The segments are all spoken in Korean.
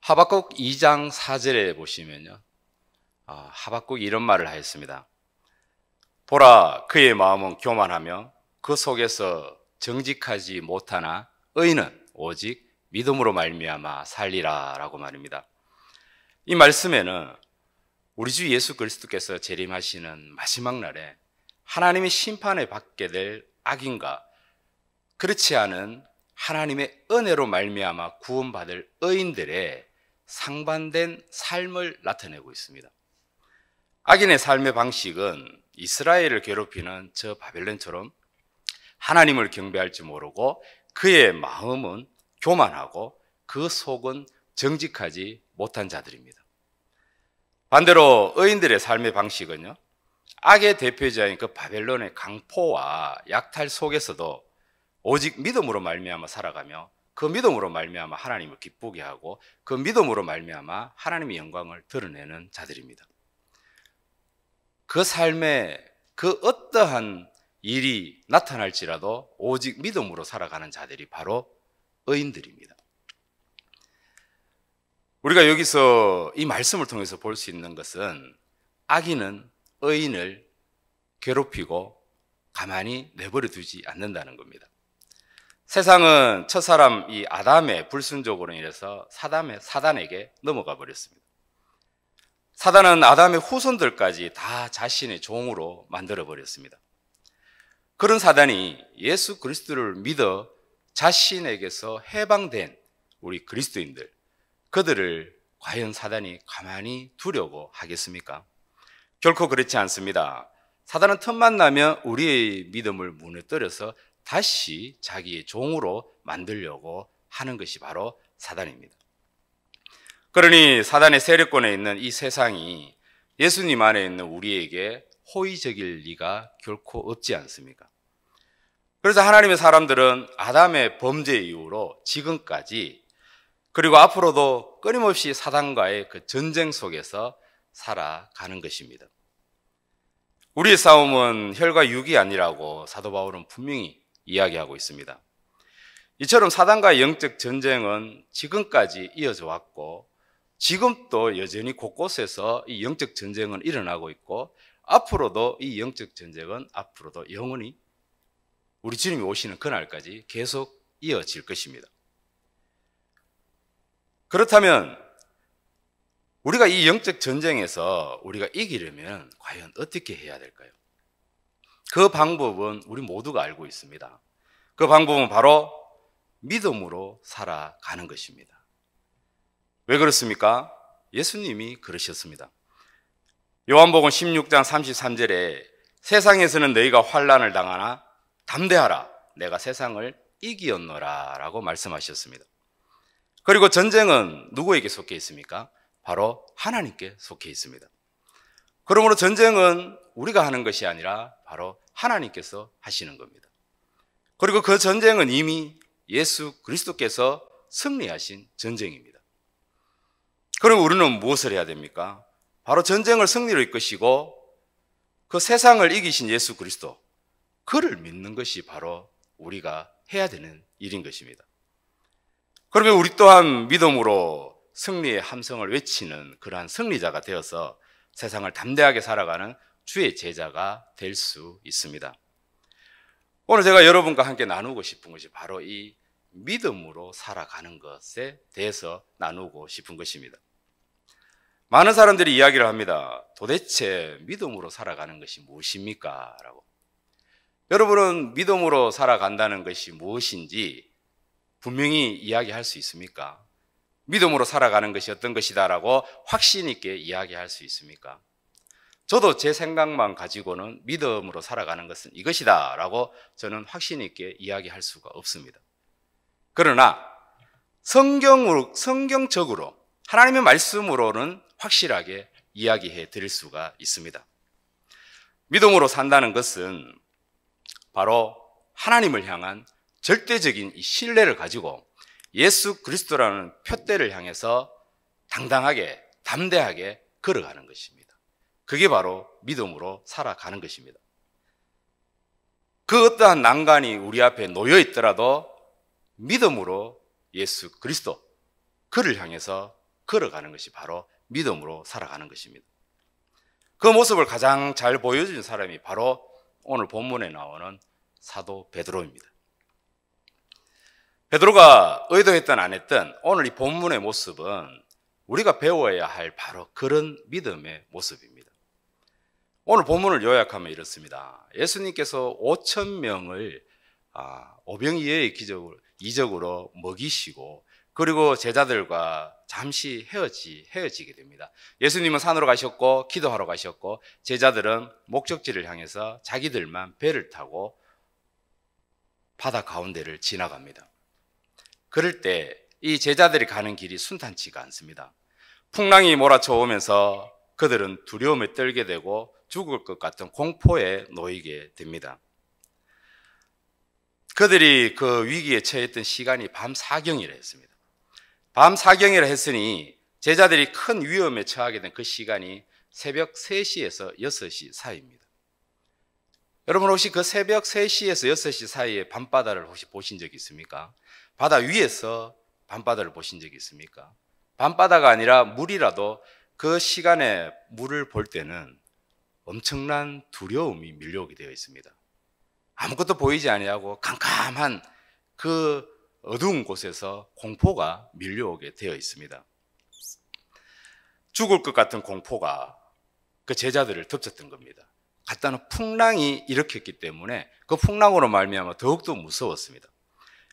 하박국 2장 4절에 보시면요. 하박국이 이런 말을 하였습니다. 보라, 그의 마음은 교만하며 그 속에서 정직하지 못하나 의인은 오직 믿음으로 말미암아 살리라 라고 말입니다. 이 말씀에는 우리 주 예수 그리스도께서 재림하시는 마지막 날에 하나님의 심판을 받게 될 악인과 그렇지 않은 하나님의 은혜로 말미암아 구원받을 의인들의 상반된 삶을 나타내고 있습니다. 악인의 삶의 방식은 이스라엘을 괴롭히는 저 바벨론처럼 하나님을 경배할 줄 모르고 그의 마음은 교만하고 그 속은 정직하지 못한 자들입니다. 반대로 의인들의 삶의 방식은요, 악의 대표자인 그 바벨론의 강포와 약탈 속에서도 오직 믿음으로 말미암아 살아가며 그 믿음으로 말미암아 하나님을 기쁘게 하고 그 믿음으로 말미암아 하나님의 영광을 드러내는 자들입니다. 그 삶에 그 어떠한 일이 나타날지라도 오직 믿음으로 살아가는 자들이 바로 의인들입니다. 우리가 여기서 이 말씀을 통해서 볼 수 있는 것은 악인은 의인을 괴롭히고 가만히 내버려 두지 않는다는 겁니다. 세상은 첫사람 이 아담의 불순종으로 인해서 사단에게 넘어가 버렸습니다. 사단은 아담의 후손들까지 다 자신의 종으로 만들어 버렸습니다. 그런 사단이 예수 그리스도를 믿어 자신에게서 해방된 우리 그리스도인들, 그들을 과연 사단이 가만히 두려고 하겠습니까? 결코 그렇지 않습니다. 사단은 틈만 나면 우리의 믿음을 무너뜨려서 다시 자기의 종으로 만들려고 하는 것이 바로 사단입니다. 그러니 사단의 세력권에 있는 이 세상이 예수님 안에 있는 우리에게 호의적일 리가 결코 없지 않습니까? 그래서 하나님의 사람들은 아담의 범죄 이후로 지금까지 그리고 앞으로도 끊임없이 사단과의 그 전쟁 속에서 살아가는 것입니다. 우리의 싸움은 혈과 육이 아니라고 사도 바울은 분명히 이야기하고 있습니다. 이처럼 사단과의 영적 전쟁은 지금까지 이어져 왔고 지금도 여전히 곳곳에서 이 영적 전쟁은 일어나고 있고 앞으로도 이 영적 전쟁은 앞으로도 영원히 우리 주님이 오시는 그날까지 계속 이어질 것입니다. 그렇다면 우리가 이 영적 전쟁에서 우리가 이기려면 과연 어떻게 해야 될까요? 그 방법은 우리 모두가 알고 있습니다. 그 방법은 바로 믿음으로 살아가는 것입니다. 왜 그렇습니까? 예수님이 그러셨습니다. 요한복음 16장 33절에 세상에서는 너희가 환난을 당하나 담대하라, 내가 세상을 이기었노라 라고 말씀하셨습니다. 그리고 전쟁은 누구에게 속해 있습니까? 바로 하나님께 속해 있습니다. 그러므로 전쟁은 우리가 하는 것이 아니라 바로 하나님께서 하시는 겁니다. 그리고 그 전쟁은 이미 예수 그리스도께서 승리하신 전쟁입니다. 그럼 우리는 무엇을 해야 됩니까? 바로 전쟁을 승리로 이끄시고 그 세상을 이기신 예수 그리스도, 그를 믿는 것이 바로 우리가 해야 되는 일인 것입니다. 그러면 우리 또한 믿음으로 승리의 함성을 외치는 그러한 승리자가 되어서 세상을 담대하게 살아가는 주의 제자가 될 수 있습니다. 오늘 제가 여러분과 함께 나누고 싶은 것이 바로 이 믿음으로 살아가는 것에 대해서 나누고 싶은 것입니다. 많은 사람들이 이야기를 합니다. 도대체 믿음으로 살아가는 것이 무엇입니까? 라고. 여러분은 믿음으로 살아간다는 것이 무엇인지 분명히 이야기할 수 있습니까? 믿음으로 살아가는 것이 어떤 것이다 라고 확신 있게 이야기할 수 있습니까? 저도 제 생각만 가지고는 믿음으로 살아가는 것은 이것이다 라고 저는 확신 있게 이야기할 수가 없습니다. 그러나 성경적으로 하나님의 말씀으로는 확실하게 이야기해 드릴 수가 있습니다. 믿음으로 산다는 것은 바로 하나님을 향한 절대적인 이 신뢰를 가지고 예수 그리스도라는 표대를 향해서 당당하게 담대하게 걸어가는 것입니다. 그게 바로 믿음으로 살아가는 것입니다. 그 어떠한 난간이 우리 앞에 놓여 있더라도 믿음으로 예수 그리스도, 그를 향해서 걸어가는 것이 바로 믿음으로 살아가는 것입니다. 그 모습을 가장 잘 보여준 사람이 바로 오늘 본문에 나오는 사도 베드로입니다. 베드로가 의도했든 안 했든 오늘 이 본문의 모습은 우리가 배워야 할 바로 그런 믿음의 모습입니다. 오늘 본문을 요약하면 이렇습니다. 예수님께서 5,000명을 오병이어의 이적으로 먹이시고 그리고 제자들과 잠시 헤어지게 됩니다. 예수님은 산으로 가셨고 기도하러 가셨고 제자들은 목적지를 향해서 자기들만 배를 타고 바다 가운데를 지나갑니다. 그럴 때 이 제자들이 가는 길이 순탄치가 않습니다. 풍랑이 몰아쳐 오면서 그들은 두려움에 떨게 되고 죽을 것 같은 공포에 놓이게 됩니다. 그들이 그 위기에 처했던 시간이 밤 사경이라 했습니다. 밤 사경이라 했으니 제자들이 큰 위험에 처하게 된 그 시간이 새벽 3시에서 6시 사이입니다. 여러분 혹시 그 새벽 3시에서 6시 사이에 밤바다를 혹시 보신 적이 있습니까? 바다 위에서 밤바다를 보신 적이 있습니까? 밤바다가 아니라 물이라도 그 시간에 물을 볼 때는 엄청난 두려움이 밀려오게 되어 있습니다. 아무것도 보이지 아니하고 캄캄한 그 어두운 곳에서 공포가 밀려오게 되어 있습니다. 죽을 것 같은 공포가 그 제자들을 덮쳤던 겁니다. 갖다는 풍랑이 일으켰기 때문에 그 풍랑으로 말미암아 더욱더 무서웠습니다.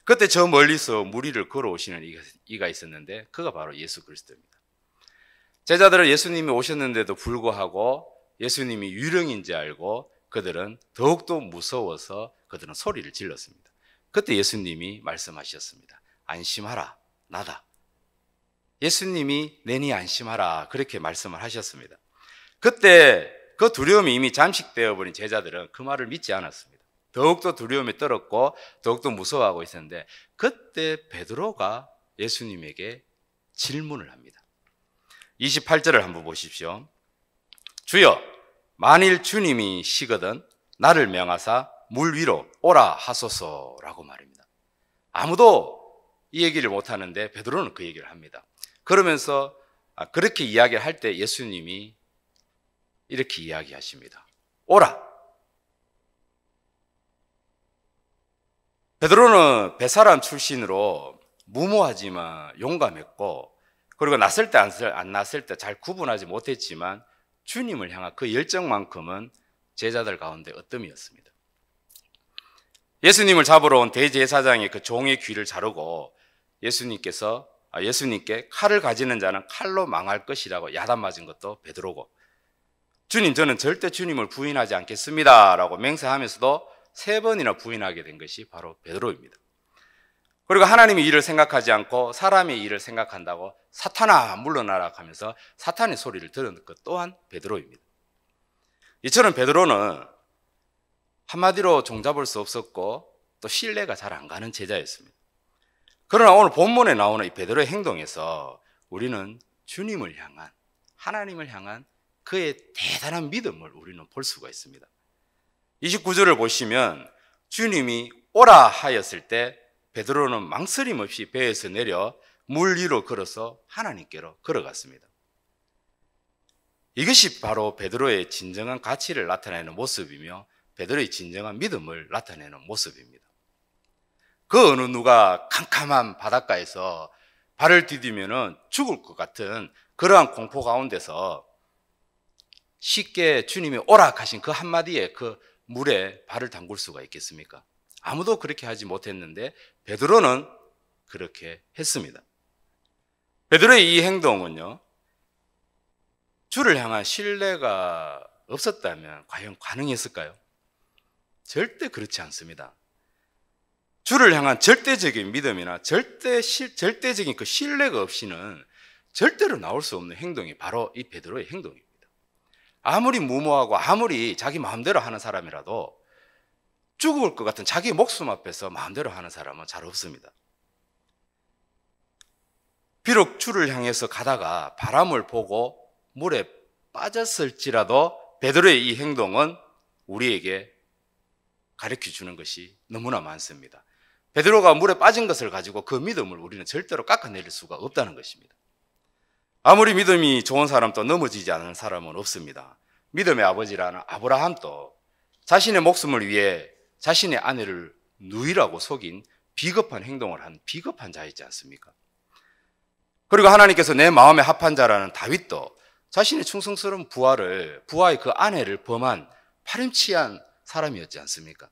그때 저 멀리서 물 위를 걸어오시는 이가 있었는데 그가 바로 예수 그리스도입니다. 제자들은 예수님이 오셨는데도 불구하고 예수님이 유령인지 알고 그들은 더욱더 무서워서 그들은 소리를 질렀습니다. 그때 예수님이 말씀하셨습니다. 안심하라, 나다. 예수님이 내니 안심하라 그렇게 말씀을 하셨습니다. 그때 그 두려움이 이미 잠식되어 버린 제자들은 그 말을 믿지 않았습니다. 더욱더 두려움에 떨었고 더욱더 무서워하고 있었는데 그때 베드로가 예수님에게 질문을 합니다. 28절을 한번 보십시오. 주여, 만일 주님이 시거든 나를 명하사 물 위로 오라 하소서라고 말입니다. 아무도 이 얘기를 못하는데 베드로는 그 얘기를 합니다. 그러면서 그렇게 이야기를 할 때 예수님이 이렇게 이야기하십니다. 오라. 베드로는 배사람 출신으로 무모하지만 용감했고 그리고 났을 때 안 났을 때 잘 구분하지 못했지만 주님을 향한 그 열정만큼은 제자들 가운데 어뜸이었습니다. 예수님을 잡으러 온 대제사장의 그 종의 귀를 자르고 예수님께 칼을 가지는 자는 칼로 망할 것이라고 야단 맞은 것도 베드로고 주님 저는 절대 주님을 부인하지 않겠습니다 라고 맹세하면서도 3번이나 부인하게 된 것이 바로 베드로입니다. 그리고 하나님의 일을 생각하지 않고 사람의 일을 생각한다고 사탄아 물러나라 하면서 사탄의 소리를 들은 것 또한 베드로입니다. 이처럼 베드로는 한마디로 종잡을 수 없었고 또 신뢰가 잘 안 가는 제자였습니다. 그러나 오늘 본문에 나오는 이 베드로의 행동에서 우리는 주님을 향한 하나님을 향한 그의 대단한 믿음을 우리는 볼 수가 있습니다. 29절을 보시면 주님이 오라 하였을 때 베드로는 망설임 없이 배에서 내려 물 위로 걸어서 하나님께로 걸어갔습니다. 이것이 바로 베드로의 진정한 가치를 나타내는 모습이며 베드로의 진정한 믿음을 나타내는 모습입니다. 그 어느 누가 캄캄한 바닷가에서 발을 디디면 죽을 것 같은 그러한 공포 가운데서 쉽게 주님이 오라 하신 그 한마디에 그 물에 발을 담글 수가 있겠습니까? 아무도 그렇게 하지 못했는데 베드로는 그렇게 했습니다. 베드로의 이 행동은요, 주를 향한 신뢰가 없었다면 과연 가능했을까요? 절대 그렇지 않습니다. 주를 향한 절대적인 믿음이나 절대적인 그 신뢰가 없이는 절대로 나올 수 없는 행동이 바로 이 베드로의 행동입니다. 아무리 무모하고 아무리 자기 마음대로 하는 사람이라도 죽을 것 같은 자기 목숨 앞에서 마음대로 하는 사람은 잘 없습니다. 비록 주를 향해서 가다가 바람을 보고 물에 빠졌을지라도 베드로의 이 행동은 우리에게 가르쳐 주는 것이 너무나 많습니다. 베드로가 물에 빠진 것을 가지고 그 믿음을 우리는 절대로 깎아내릴 수가 없다는 것입니다. 아무리 믿음이 좋은 사람도 넘어지지 않는 사람은 없습니다. 믿음의 아버지라는 아브라함도 자신의 목숨을 위해 자신의 아내를 누이라고 속인 비겁한 행동을 한 비겁한 자이지 않습니까? 그리고 하나님께서 내 마음에 합한 자라는 다윗도 자신의 충성스러운 부하의 그 아내를 범한 파렴치한 사람이었지 않습니까?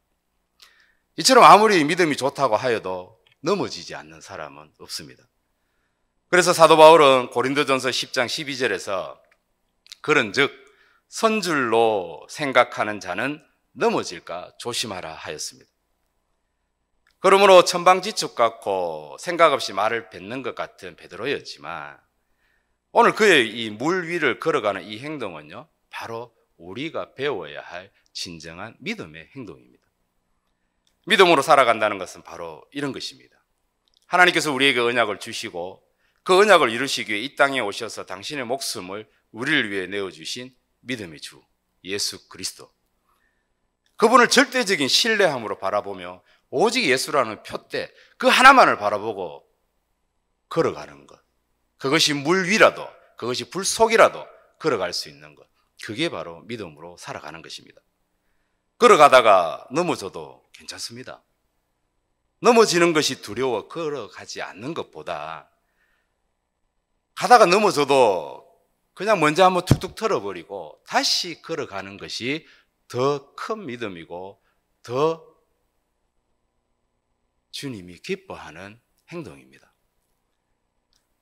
이처럼 아무리 믿음이 좋다고 하여도 넘어지지 않는 사람은 없습니다. 그래서 사도 바울은 고린도전서 10장 12절에서 그런즉 선줄로 생각하는 자는 넘어질까 조심하라 하였습니다. 그러므로 천방지축 같고 생각 없이 말을 뱉는 것 같은 베드로였지만 오늘 그의 이 물 위를 걸어가는 이 행동은요, 바로 우리가 배워야 할 진정한 믿음의 행동입니다. 믿음으로 살아간다는 것은 바로 이런 것입니다. 하나님께서 우리에게 언약을 주시고 그 언약을 이루시기 위해 이 땅에 오셔서 당신의 목숨을 우리를 위해 내어주신 믿음의 주 예수 그리스도, 그분을 절대적인 신뢰함으로 바라보며 오직 예수라는 표대 그 하나만을 바라보고 걸어가는 것, 그것이 물 위라도 그것이 불 속이라도 걸어갈 수 있는 것, 그게 바로 믿음으로 살아가는 것입니다. 걸어가다가 넘어져도 괜찮습니다. 넘어지는 것이 두려워 걸어가지 않는 것보다 가다가 넘어져도 그냥 먼저 한번 툭툭 털어버리고 다시 걸어가는 것이 더 큰 믿음이고 더 주님이 기뻐하는 행동입니다.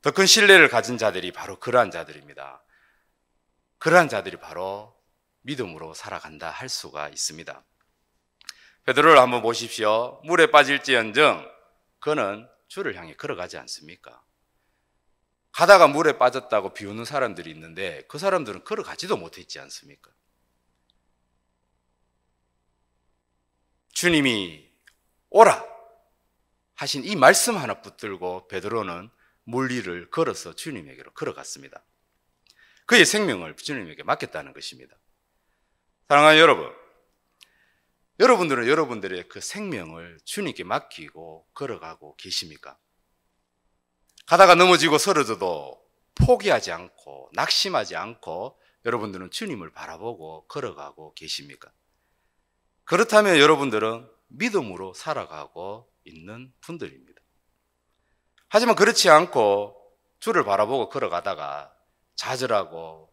더 큰 신뢰를 가진 자들이 바로 그러한 자들입니다. 그러한 자들이 바로 믿음으로 살아간다 할 수가 있습니다. 베드로를 한번 보십시오. 물에 빠질지언정 그는 주를 향해 걸어가지 않습니까? 가다가 물에 빠졌다고 비웃는 사람들이 있는데 그 사람들은 걸어가지도 못했지 않습니까? 주님이 오라 하신 이 말씀 하나 붙들고 베드로는 물 위를 걸어서 주님에게로 걸어갔습니다. 그의 생명을 주님에게 맡겼다는 것입니다. 사랑하는 여러분, 여러분들은 여러분들의 그 생명을 주님께 맡기고 걸어가고 계십니까? 가다가 넘어지고 쓰러져도 포기하지 않고 낙심하지 않고 여러분들은 주님을 바라보고 걸어가고 계십니까? 그렇다면 여러분들은 믿음으로 살아가고 있는 분들입니다. 하지만 그렇지 않고 주를 바라보고 걸어가다가 좌절하고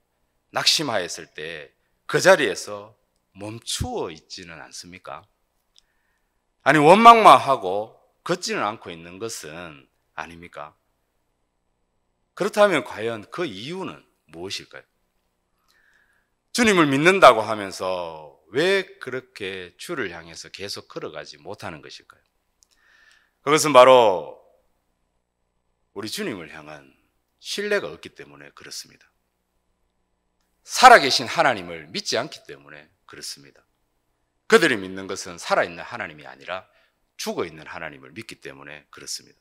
낙심하였을 때 그 자리에서 멈추어 있지는 않습니까? 아니, 원망만 하고 걷지는 않고 있는 것은 아닙니까? 그렇다면 과연 그 이유는 무엇일까요? 주님을 믿는다고 하면서 왜 그렇게 주를 향해서 계속 걸어가지 못하는 것일까요? 그것은 바로 우리 주님을 향한 신뢰가 없기 때문에 그렇습니다. 살아계신 하나님을 믿지 않기 때문에 그렇습니다. 그들이 믿는 것은 살아있는 하나님이 아니라 죽어있는 하나님을 믿기 때문에 그렇습니다.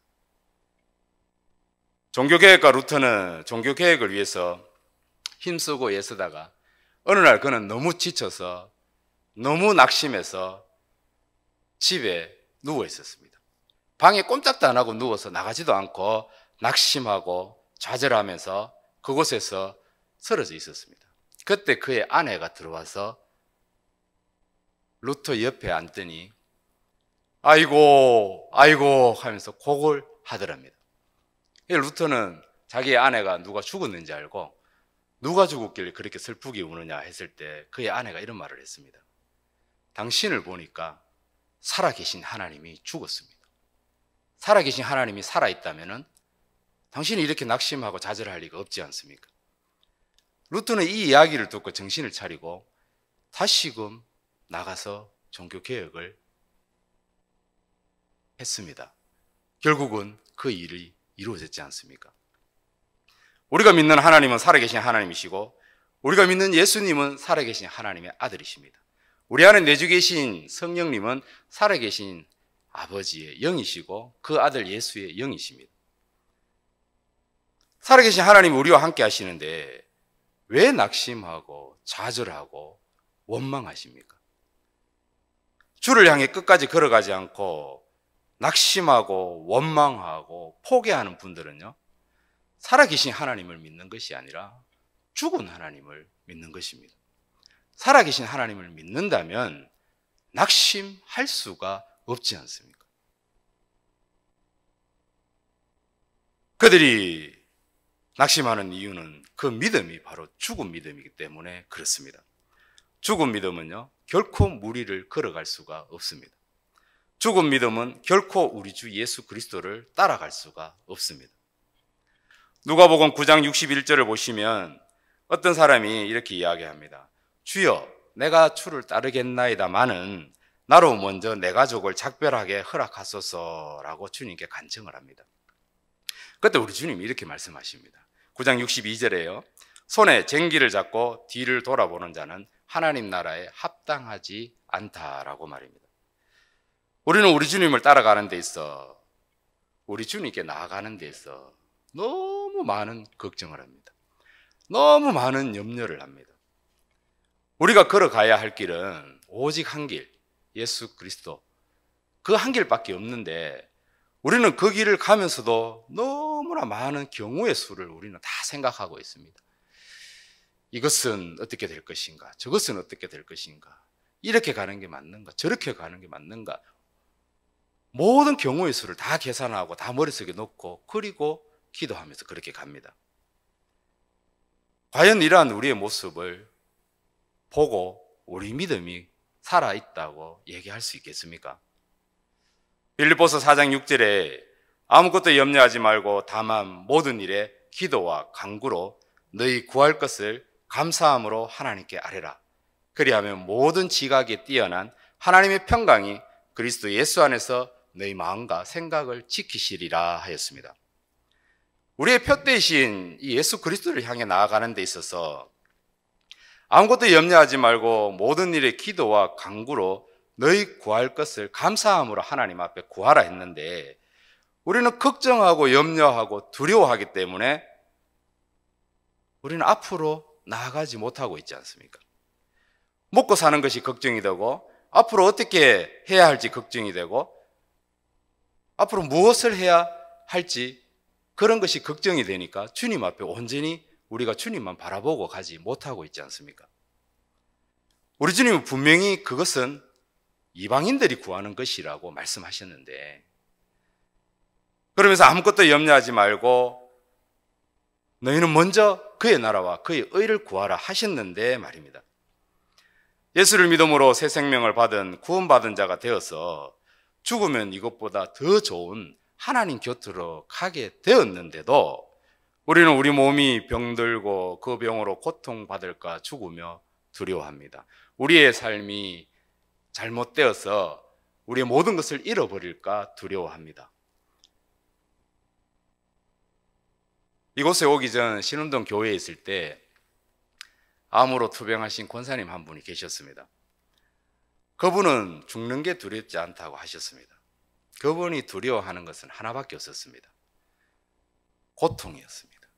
종교개혁가 루터는 종교개혁을 위해서 힘쓰고 애쓰다가 어느 날 그는 너무 지쳐서 너무 낙심해서 집에 누워 있었습니다. 방에 꼼짝도 안 하고 누워서 나가지도 않고 낙심하고 좌절하면서 그곳에서 쓰러져 있었습니다. 그때 그의 아내가 들어와서 루터 옆에 앉더니 아이고 하면서 곡을 하더랍니다. 루터는 자기의 아내가 누가 죽었는지 알고 누가 죽었길래 그렇게 슬프게 우느냐 했을 때 그의 아내가 이런 말을 했습니다. 당신을 보니까 살아계신 하나님이 죽었습니다. 살아계신 하나님이 살아있다면 당신이 이렇게 낙심하고 좌절할 리가 없지 않습니까? 루터는 이 이야기를 듣고 정신을 차리고 다시금 나가서 종교개혁을 했습니다. 결국은 그 일이 이루어졌지 않습니까? 우리가 믿는 하나님은 살아계신 하나님이시고 우리가 믿는 예수님은 살아계신 하나님의 아들이십니다. 우리 안에 내주 계신 성령님은 살아계신 아버지의 영이시고 그 아들 예수의 영이십니다. 살아계신 하나님이 우리와 함께 하시는데 왜 낙심하고 좌절하고 원망하십니까? 주를 향해 끝까지 걸어가지 않고 낙심하고 원망하고 포기하는 분들은요, 살아계신 하나님을 믿는 것이 아니라 죽은 하나님을 믿는 것입니다. 살아계신 하나님을 믿는다면 낙심할 수가 없지 않습니까? 그들이 낙심하는 이유는 그 믿음이 바로 죽은 믿음이기 때문에 그렇습니다. 죽은 믿음은요, 결코 무리를 걸어갈 수가 없습니다. 죽은 믿음은 결코 우리 주 예수 그리스도를 따라갈 수가 없습니다. 누가복음 9장 61절을 보시면 어떤 사람이 이렇게 이야기합니다. 주여, 내가 주를 따르겠나이다마는 나로 먼저 내 가족을 작별하게 허락하소서라고 주님께 간청을 합니다. 그때 우리 주님이 이렇게 말씀하십니다. 9장 62절에요. 손에 쟁기를 잡고 뒤를 돌아보는 자는 하나님 나라에 합당하지 않다라고 말입니다. 우리는 우리 주님을 따라가는 데 있어, 우리 주님께 나아가는 데 있어 너무 많은 걱정을 합니다. 너무 많은 염려를 합니다. 우리가 걸어가야 할 길은 오직 한 길, 예수 그리스도, 그 한 길밖에 없는데 우리는 그 길을 가면서도 너무나 많은 경우의 수를 우리는 다 생각하고 있습니다. 이것은 어떻게 될 것인가? 저것은 어떻게 될 것인가? 이렇게 가는 게 맞는가? 저렇게 가는 게 맞는가? 모든 경우의 수를 다 계산하고 다 머릿속에 넣고 그리고 기도하면서 그렇게 갑니다. 과연 이러한 우리의 모습을 보고 우리 믿음이 살아있다고 얘기할 수 있겠습니까? 빌립보서 4장 6절에 아무것도 염려하지 말고 다만 모든 일에 기도와 간구로 너희 구할 것을 감사함으로 하나님께 아뢰라. 그리하면 모든 지각에 뛰어난 하나님의 평강이 그리스도 예수 안에서 너희 마음과 생각을 지키시리라 하였습니다. 우리의 표대이신 이 예수 그리스도를 향해 나아가는 데 있어서 아무것도 염려하지 말고 모든 일에 기도와 간구로 너희 구할 것을 감사함으로 하나님 앞에 구하라 했는데 우리는 걱정하고 염려하고 두려워하기 때문에 우리는 앞으로 나아가지 못하고 있지 않습니까? 먹고 사는 것이 걱정이 되고 앞으로 어떻게 해야 할지 걱정이 되고 앞으로 무엇을 해야 할지 그런 것이 걱정이 되니까 주님 앞에 온전히 우리가 주님만 바라보고 가지 못하고 있지 않습니까? 우리 주님은 분명히 그것은 이방인들이 구하는 것이라고 말씀하셨는데 그러면서 아무것도 염려하지 말고 너희는 먼저 그의 나라와 그의 의를 구하라 하셨는데 말입니다. 예수를 믿음으로 새 생명을 받은 구원받은 자가 되어서 죽으면 이것보다 더 좋은 하나님 곁으로 가게 되었는데도 우리는 우리 몸이 병들고 그 병으로 고통받을까 죽으며 두려워합니다. 우리의 삶이 잘못되어서 우리의 모든 것을 잃어버릴까 두려워합니다. 이곳에 오기 전 신운동 교회에 있을 때 암으로 투병하신 권사님 한 분이 계셨습니다. 그분은 죽는 게 두렵지 않다고 하셨습니다. 그분이 두려워하는 것은 하나밖에 없었습니다. 고통이었습니다.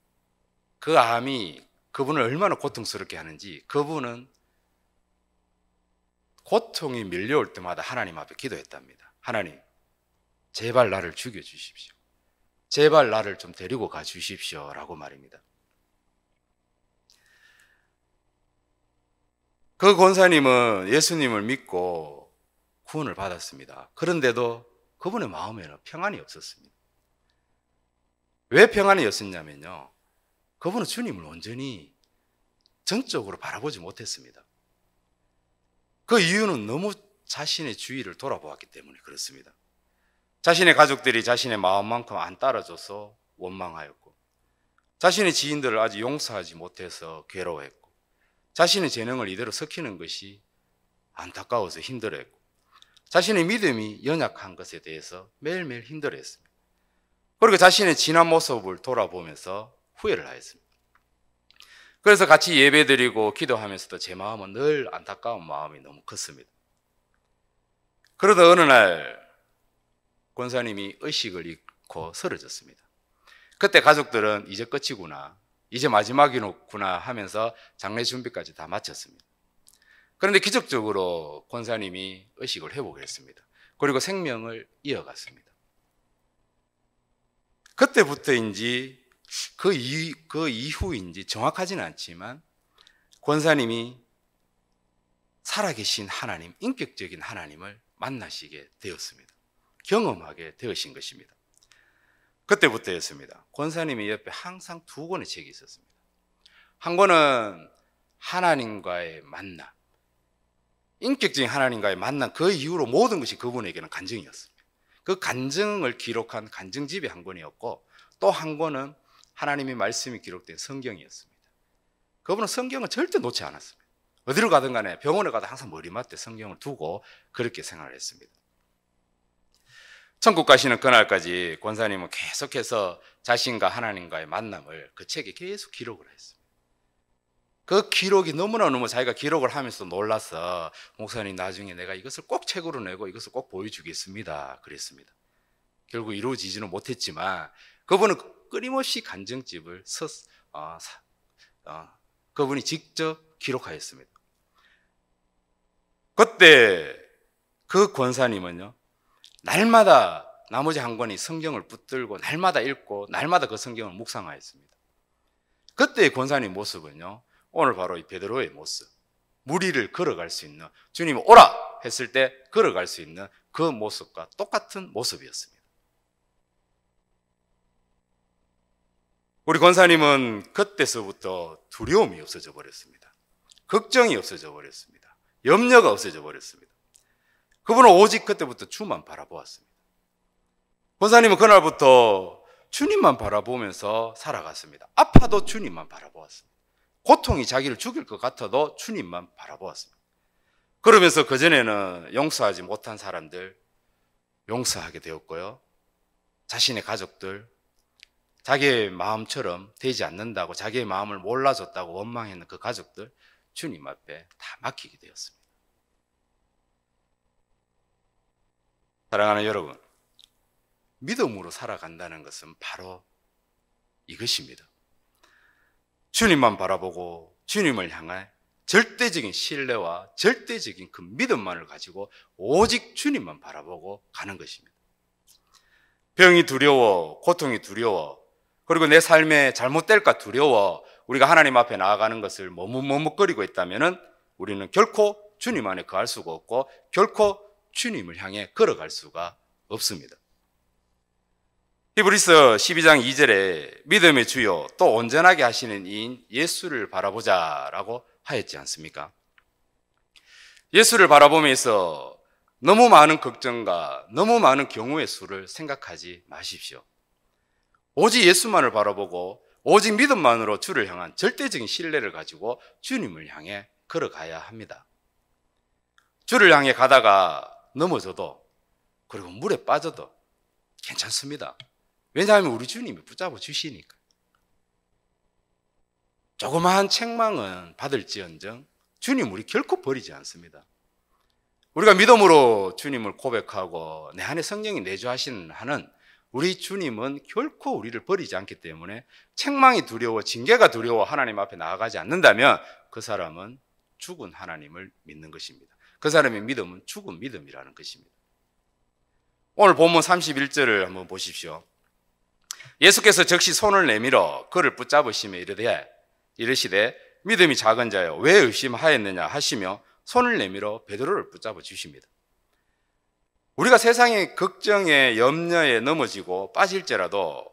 그 암이 그분을 얼마나 고통스럽게 하는지 그분은 고통이 밀려올 때마다 하나님 앞에 기도했답니다. 하나님, 제발 나를 죽여주십시오. 제발 나를 좀 데리고 가주십시오 라고 말입니다. 그 권사님은 예수님을 믿고 구원을 받았습니다. 그런데도 그분의 마음에는 평안이 없었습니다. 왜 평안이 없었냐면요, 그분은 주님을 온전히 전적으로 바라보지 못했습니다. 그 이유는 너무 자신의 주위를 돌아보았기 때문에 그렇습니다. 자신의 가족들이 자신의 마음만큼 안 따라줘서 원망하였고, 자신의 지인들을 아직 용서하지 못해서 괴로워했고, 자신의 재능을 이대로 섞이는 것이 안타까워서 힘들어했고, 자신의 믿음이 연약한 것에 대해서 매일매일 힘들어했습니다. 그리고 자신의 지난 모습을 돌아보면서 후회를 하였습니다. 그래서 같이 예배드리고 기도하면서도 제 마음은 늘 안타까운 마음이 너무 컸습니다. 그러다 어느 날 권사님이 의식을 잃고 쓰러졌습니다. 그때 가족들은 이제 끝이구나, 이제 마지막이구나 하면서 장례 준비까지 다 마쳤습니다. 그런데 기적적으로 권사님이 의식을 회복했습니다. 그리고 생명을 이어갔습니다. 그때부터인지 그 이후인지 정확하지는 않지만 권사님이 살아계신 하나님, 인격적인 하나님을 만나시게 되었습니다. 경험하게 되으신 것입니다. 그때부터였습니다. 권사님의 옆에 항상 두 권의 책이 있었습니다. 한 권은 하나님과의 만남, 인격적인 하나님과의 만남, 그 이후로 모든 것이 그분에게는 간증이었습니다. 그 간증을 기록한 간증집이 한 권이었고, 또 한 권은 하나님의 말씀이 기록된 성경이었습니다. 그분은 성경을 절대 놓지 않았습니다. 어디로 가든 간에 병원에 가도 항상 머리맡에 성경을 두고 그렇게 생활을 했습니다. 천국 가시는 그날까지 권사님은 계속해서 자신과 하나님과의 만남을 그 책에 계속 기록을 했습니다. 그 기록이 너무나 자기가 기록을 하면서 놀라서 목사님 나중에 내가 이것을 꼭 책으로 내고 이것을 꼭 보여주겠습니다 그랬습니다. 결국 이루어지지는 못했지만 그분은 끊임없이 간증집을 그분이 직접 기록하였습니다. 그때 그 권사님은요, 날마다 나머지 한 권의 성경을 붙들고 날마다 읽고 날마다 그 성경을 묵상하였습니다. 그때의 권사님 모습은요, 오늘 바로 이 베드로의 모습, 무리를 걸어갈 수 있는, 주님이 오라 했을 때 걸어갈 수 있는 그 모습과 똑같은 모습이었습니다. 우리 권사님은 그때서부터 두려움이 없어져 버렸습니다. 걱정이 없어져 버렸습니다. 염려가 없어져 버렸습니다. 그분은 오직 그때부터 주만 바라보았습니다. 권사님은 그날부터 주님만 바라보면서 살아갔습니다. 아파도 주님만 바라보았습니다. 고통이 자기를 죽일 것 같아도 주님만 바라보았습니다. 그러면서 그전에는 용서하지 못한 사람들 용서하게 되었고요. 자신의 가족들, 자기의 마음처럼 되지 않는다고, 자기의 마음을 몰라줬다고 원망했는 그 가족들 주님 앞에 다 맡기게 되었습니다. 사랑하는 여러분, 믿음으로 살아간다는 것은 바로 이것입니다. 주님만 바라보고 주님을 향해 절대적인 신뢰와 절대적인 그 믿음만을 가지고 오직 주님만 바라보고 가는 것입니다. 병이 두려워, 고통이 두려워, 그리고 내 삶에 잘못될까 두려워 우리가 하나님 앞에 나아가는 것을 머뭇머뭇거리고 있다면 우리는 결코 주님 안에 거할 수가 없고 결코 주님을 향해 걸어갈 수가 없습니다. 히브리서 12장 2절에 믿음의 주요 또 온전하게 하시는 이인 예수를 바라보자라고 하였지 않습니까? 예수를 바라보면서 너무 많은 걱정과 너무 많은 경우의 수를 생각하지 마십시오. 오직 예수만을 바라보고 오직 믿음만으로 주를 향한 절대적인 신뢰를 가지고 주님을 향해 걸어가야 합니다. 주를 향해 가다가 넘어져도 그리고 물에 빠져도 괜찮습니다. 왜냐하면 우리 주님이 붙잡아 주시니까. 조그마한 책망은 받을지언정 주님 우리 결코 버리지 않습니다. 우리가 믿음으로 주님을 고백하고 내 안에 성령이 내주하시는 한은 우리 주님은 결코 우리를 버리지 않기 때문에 책망이 두려워, 징계가 두려워 하나님 앞에 나아가지 않는다면 그 사람은 죽은 하나님을 믿는 것입니다. 그 사람의 믿음은 죽은 믿음이라는 것입니다. 오늘 본문 31절을 한번 보십시오. 예수께서 즉시 손을 내밀어 그를 붙잡으시며 이르시되 믿음이 작은 자여 왜 의심하였느냐 하시며 손을 내밀어 베드로를 붙잡아 주십니다. 우리가 세상의 걱정에 염려에 넘어지고 빠질지라도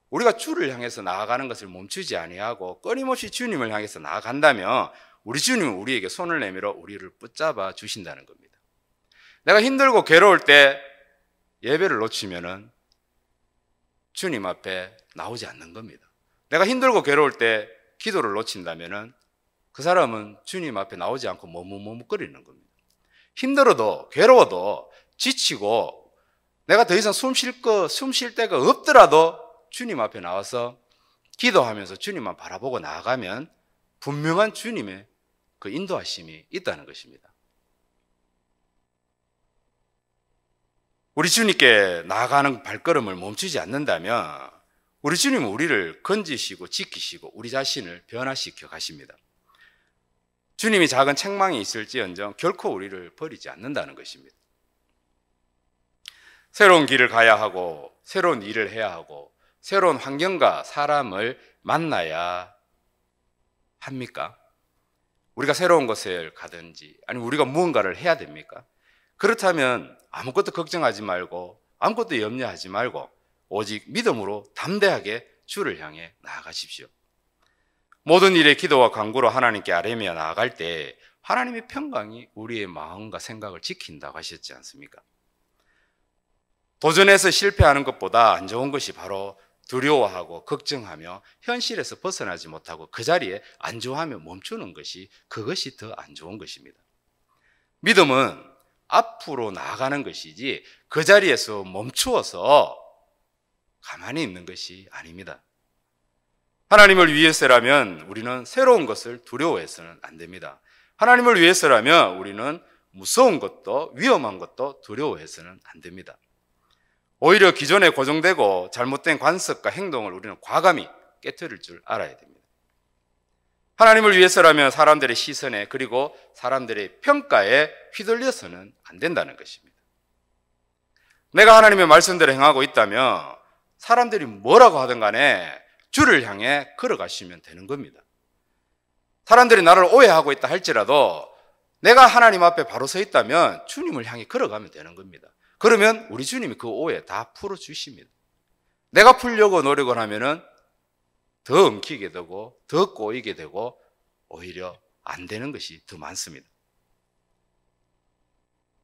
우리가 주를 향해서 나아가는 것을 멈추지 아니하고 끊임없이 주님을 향해서 나아간다면 우리 주님은 우리에게 손을 내밀어 우리를 붙잡아 주신다는 겁니다. 내가 힘들고 괴로울 때 예배를 놓치면은 주님 앞에 나오지 않는 겁니다. 내가 힘들고 괴로울 때 기도를 놓친다면은 그 사람은 주님 앞에 나오지 않고 머뭇머뭇거리는 겁니다. 힘들어도 괴로워도 지치고 내가 더 이상 숨 쉴 데가 없더라도 주님 앞에 나와서 기도하면서 주님만 바라보고 나아가면 분명한 주님의 그 인도하심이 있다는 것입니다. 우리 주님께 나아가는 발걸음을 멈추지 않는다면 우리 주님은 우리를 건지시고 지키시고 우리 자신을 변화시켜 가십니다. 주님이 작은 책망이 있을지언정 결코 우리를 버리지 않는다는 것입니다. 새로운 길을 가야 하고 새로운 일을 해야 하고 새로운 환경과 사람을 만나야 합니까? 우리가 새로운 곳을 가든지 아니면 우리가 무언가를 해야 됩니까? 그렇다면 아무것도 걱정하지 말고 아무것도 염려하지 말고 오직 믿음으로 담대하게 주를 향해 나아가십시오. 모든 일에 기도와 간구로 하나님께 아뢰며 나아갈 때 하나님의 평강이 우리의 마음과 생각을 지킨다고 하셨지 않습니까? 도전해서 실패하는 것보다 안 좋은 것이 바로 두려워하고 걱정하며 현실에서 벗어나지 못하고 그 자리에 안주하며 멈추는 것이, 그것이 더 안 좋은 것입니다. 믿음은 앞으로 나아가는 것이지 그 자리에서 멈추어서 가만히 있는 것이 아닙니다. 하나님을 위해서라면 우리는 새로운 것을 두려워해서는 안 됩니다. 하나님을 위해서라면 우리는 무서운 것도 위험한 것도 두려워해서는 안 됩니다. 오히려 기존에 고정되고 잘못된 관습과 행동을 우리는 과감히 깨트릴 줄 알아야 됩니다. 하나님을 위해서라면 사람들의 시선에 그리고 사람들의 평가에 휘둘려서는 안 된다는 것입니다. 내가 하나님의 말씀대로 행하고 있다면 사람들이 뭐라고 하든 간에 주를 향해 걸어가시면 되는 겁니다. 사람들이 나를 오해하고 있다 할지라도 내가 하나님 앞에 바로 서 있다면 주님을 향해 걸어가면 되는 겁니다. 그러면 우리 주님이 그 오해 다 풀어주십니다. 내가 풀려고 노력을 하면은 더 엉키게 되고 더 꼬이게 되고 오히려 안 되는 것이 더 많습니다.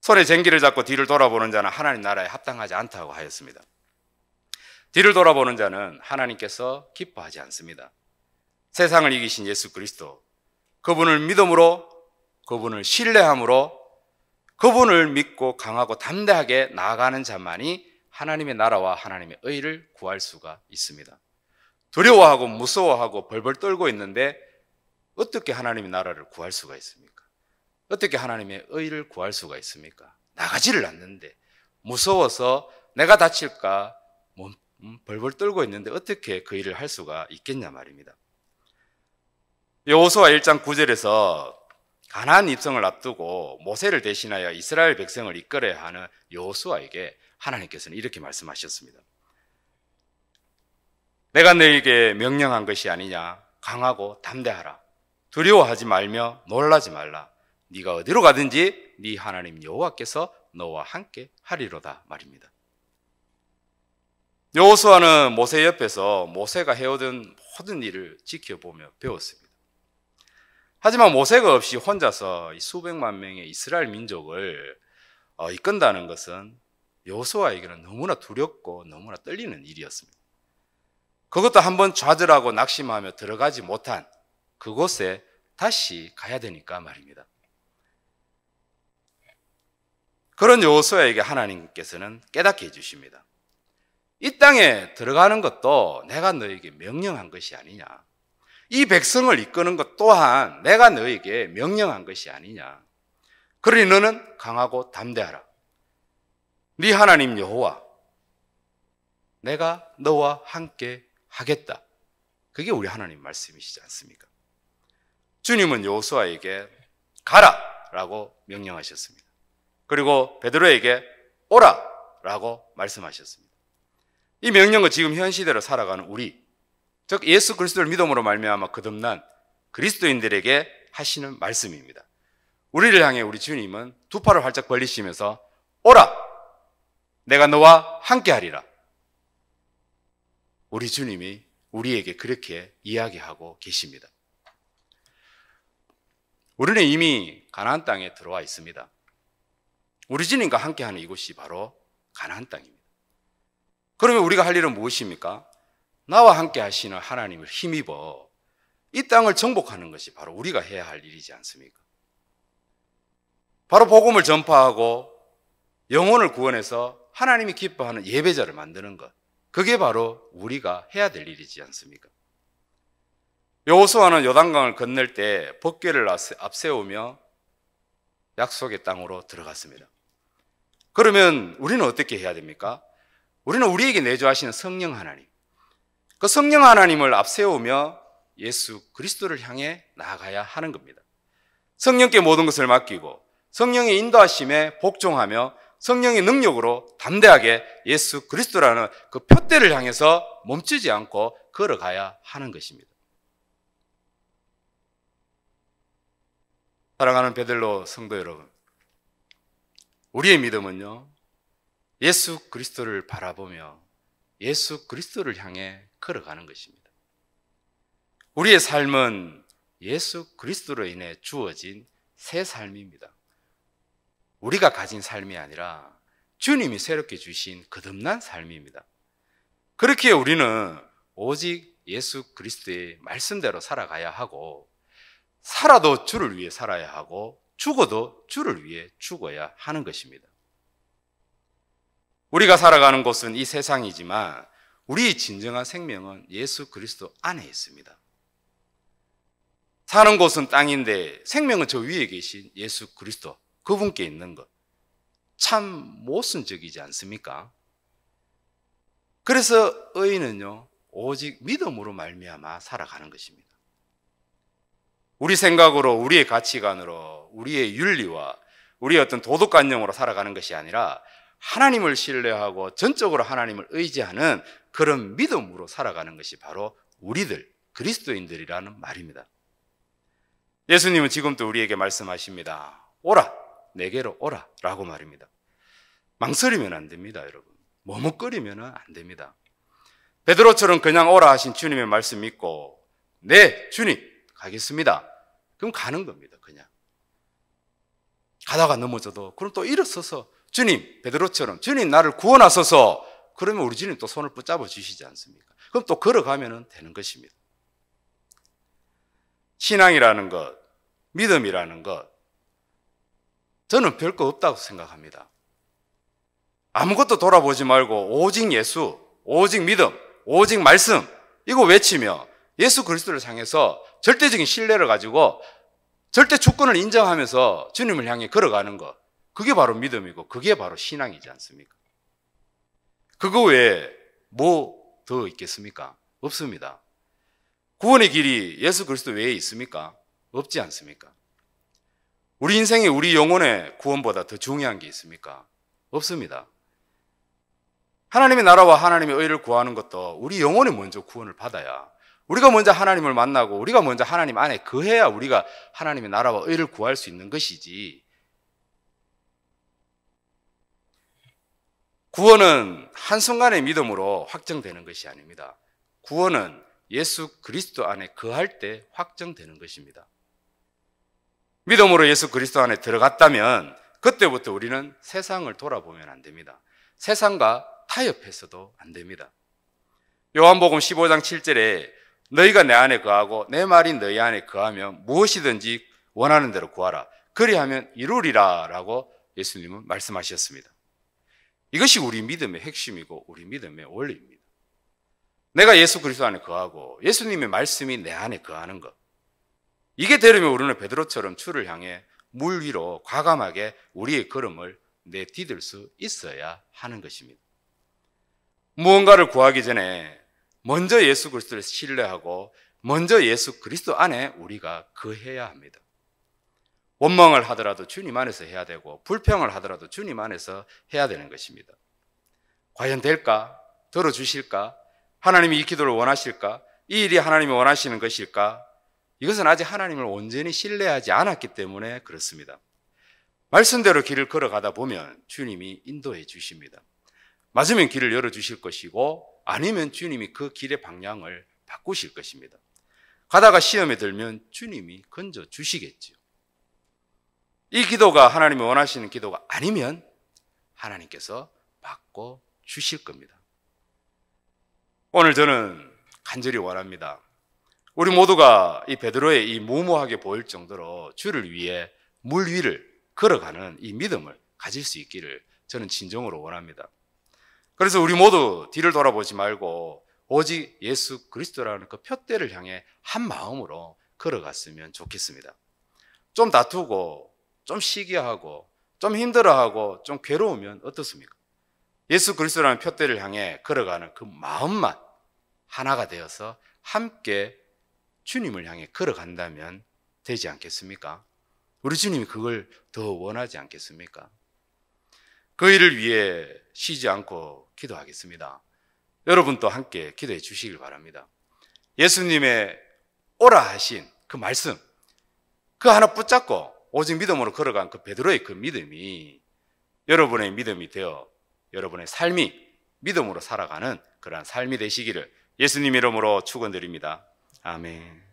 손에 쟁기를 잡고 뒤를 돌아보는 자는 하나님 나라에 합당하지 않다고 하였습니다. 뒤를 돌아보는 자는 하나님께서 기뻐하지 않습니다. 세상을 이기신 예수 그리스도, 그분을 믿음으로, 그분을 신뢰함으로, 그분을 믿고 강하고 담대하게 나아가는 자만이 하나님의 나라와 하나님의 의를 구할 수가 있습니다. 두려워하고 무서워하고 벌벌 떨고 있는데 어떻게 하나님의 나라를 구할 수가 있습니까? 어떻게 하나님의 의를 구할 수가 있습니까? 나가지를 않는데 무서워서 내가 다칠까 벌벌 떨고 있는데 어떻게 그 일을 할 수가 있겠냐 말입니다. 여호수아 1장 9절에서 가나안 입성을 앞두고 모세를 대신하여 이스라엘 백성을 이끌어야 하는 여호수아에게 하나님께서는 이렇게 말씀하셨습니다. 내가 너에게 명령한 것이 아니냐? 강하고 담대하라. 두려워하지 말며 놀라지 말라. 네가 어디로 가든지 네 하나님 여호와께서 너와 함께 하리로다 말입니다. 여호수아는 모세 옆에서 모세가 해오던 모든 일을 지켜보며 배웠습니다. 하지만 모세가 없이 혼자서 이 수백만 명의 이스라엘 민족을 이끈다는 것은 여호수아에게는 너무나 두렵고 너무나 떨리는 일이었습니다. 그것도 한번 좌절하고 낙심하며 들어가지 못한 그곳에 다시 가야 되니까 말입니다. 그런 여호수아에게 하나님께서는 깨닫게 해주십니다. 이 땅에 들어가는 것도 내가 너에게 명령한 것이 아니냐. 이 백성을 이끄는 것 또한 내가 너에게 명령한 것이 아니냐. 그러니 너는 강하고 담대하라. 네 하나님 여호와, 내가 너와 함께 하겠다. 그게 우리 하나님 말씀이시지 않습니까? 주님은 여호수아에게 가라 라고 명령하셨습니다. 그리고 베드로에게 오라 라고 말씀하셨습니다. 이 명령은 지금 현 시대로 살아가는 우리, 즉 예수 그리스도를 믿음으로 말미암아 거듭난 그리스도인들에게 하시는 말씀입니다. 우리를 향해 우리 주님은 두 팔을 활짝 벌리시면서 오라! 내가 너와 함께 하리라. 우리 주님이 우리에게 그렇게 이야기하고 계십니다. 우리는 이미 가나안 땅에 들어와 있습니다. 우리 주님과 함께하는 이곳이 바로 가나안 땅입니다. 그러면 우리가 할 일은 무엇입니까? 나와 함께 하시는 하나님을 힘입어 이 땅을 정복하는 것이 바로 우리가 해야 할 일이지 않습니까? 바로 복음을 전파하고 영혼을 구원해서 하나님이 기뻐하는 예배자를 만드는 것, 그게 바로 우리가 해야 될 일이지 않습니까? 여호수아는 요단강을 건널 때 법궤를 앞세우며 약속의 땅으로 들어갔습니다. 그러면 우리는 어떻게 해야 됩니까? 우리는 우리에게 내주하시는 성령 하나님, 그 성령 하나님을 앞세우며 예수 그리스도를 향해 나아가야 하는 겁니다. 성령께 모든 것을 맡기고 성령의 인도하심에 복종하며 성령의 능력으로 담대하게 예수 그리스도라는 그 표대를 향해서 멈추지 않고 걸어가야 하는 것입니다. 사랑하는 베들로 성도 여러분, 우리의 믿음은요, 예수 그리스도를 바라보며 예수 그리스도를 향해 걸어가는 것입니다. 우리의 삶은 예수 그리스도로 인해 주어진 새 삶입니다. 우리가 가진 삶이 아니라 주님이 새롭게 주신 거듭난 삶입니다. 그렇기에 우리는 오직 예수 그리스도의 말씀대로 살아가야 하고, 살아도 주를 위해 살아야 하고, 죽어도 주를 위해 죽어야 하는 것입니다. 우리가 살아가는 곳은 이 세상이지만 우리의 진정한 생명은 예수 그리스도 안에 있습니다. 사는 곳은 땅인데 생명은 저 위에 계신 예수 그리스도, 그분께 있는 것, 참 모순적이지 않습니까? 그래서 의인은요, 오직 믿음으로 말미암아 살아가는 것입니다. 우리 생각으로, 우리의 가치관으로, 우리의 윤리와 우리의 어떤 도덕관념으로 살아가는 것이 아니라 하나님을 신뢰하고 전적으로 하나님을 의지하는 그런 믿음으로 살아가는 것이 바로 우리들, 그리스도인들이라는 말입니다. 예수님은 지금도 우리에게 말씀하십니다. 오라, 내게로 오라 라고 말입니다. 망설이면 안 됩니다, 여러분. 머뭇거리면 안 됩니다. 베드로처럼 그냥 오라 하신 주님의 말씀 믿고, 네, 주님, 가겠습니다. 그럼 가는 겁니다, 그냥. 가다가 넘어져도, 그럼 또 일어서서, 주님, 베드로처럼, 주님 나를 구원하소서, 그러면 우리 주님 또 손을 붙잡아 주시지 않습니까? 그럼 또 걸어가면 되는 것입니다. 신앙이라는 것, 믿음이라는 것, 저는 별거 없다고 생각합니다. 아무것도 돌아보지 말고 오직 예수, 오직 믿음, 오직 말씀, 이거 외치며 예수 그리스도를 향해서 절대적인 신뢰를 가지고 절대 주권을 인정하면서 주님을 향해 걸어가는 것, 그게 바로 믿음이고 그게 바로 신앙이지 않습니까? 그거 외에 뭐 더 있겠습니까? 없습니다. 구원의 길이 예수 그리스도 외에 있습니까? 없지 않습니까? 우리 인생에 우리 영혼의 구원보다 더 중요한 게 있습니까? 없습니다. 하나님의 나라와 하나님의 의를 구하는 것도 우리 영혼이 먼저 구원을 받아야, 우리가 먼저 하나님을 만나고 우리가 먼저 하나님 안에 거해야 우리가 하나님의 나라와 의를 구할 수 있는 것이지, 구원은 한순간의 믿음으로 확정되는 것이 아닙니다. 구원은 예수 그리스도 안에 거할 때 확정되는 것입니다. 믿음으로 예수 그리스도 안에 들어갔다면 그때부터 우리는 세상을 돌아보면 안 됩니다. 세상과 타협해서도 안 됩니다. 요한복음 15장 7절에 너희가 내 안에 거하고 내 말이 너희 안에 거하면 무엇이든지 원하는 대로 구하라. 그리하면 이루리라 라고 예수님은 말씀하셨습니다. 이것이 우리 믿음의 핵심이고 우리 믿음의 원리입니다. 내가 예수 그리스도 안에 거하고 예수님의 말씀이 내 안에 거하는 것, 이게 되려면 우리는 베드로처럼 주를 향해 물 위로 과감하게 우리의 걸음을 내디딜 수 있어야 하는 것입니다. 무언가를 구하기 전에 먼저 예수 그리스도를 신뢰하고 먼저 예수 그리스도 안에 우리가 거해야 합니다. 원망을 하더라도 주님 안에서 해야 되고 불평을 하더라도 주님 안에서 해야 되는 것입니다. 과연 될까? 들어주실까? 하나님이 이 기도를 원하실까? 이 일이 하나님이 원하시는 것일까? 이것은 아직 하나님을 온전히 신뢰하지 않았기 때문에 그렇습니다. 말씀대로 길을 걸어가다 보면 주님이 인도해 주십니다. 맞으면 길을 열어주실 것이고 아니면 주님이 그 길의 방향을 바꾸실 것입니다. 가다가 시험에 들면 주님이 건져 주시겠죠. 이 기도가 하나님이 원하시는 기도가 아니면 하나님께서 바꿔 주실 겁니다. 오늘 저는 간절히 원합니다. 우리 모두가 이 베드로의 이 무모하게 보일 정도로 주를 위해 물 위를 걸어가는 이 믿음을 가질 수 있기를 저는 진정으로 원합니다. 그래서 우리 모두 뒤를 돌아보지 말고 오직 예수 그리스도라는 그 표대를 향해 한 마음으로 걸어갔으면 좋겠습니다. 좀 다투고 좀 시기하고 좀 힘들어하고 좀 괴로우면 어떻습니까? 예수 그리스도라는 표대를 향해 걸어가는 그 마음만 하나가 되어서 함께 주님을 향해 걸어간다면 되지 않겠습니까? 우리 주님이 그걸 더 원하지 않겠습니까? 그 일을 위해 쉬지 않고 기도하겠습니다. 여러분도 함께 기도해 주시길 바랍니다. 예수님의 오라 하신 그 말씀, 그 하나 붙잡고 오직 믿음으로 걸어간 그 베드로의 그 믿음이 여러분의 믿음이 되어 여러분의 삶이 믿음으로 살아가는 그러한 삶이 되시기를 예수님 이름으로 축원드립니다. 아멘.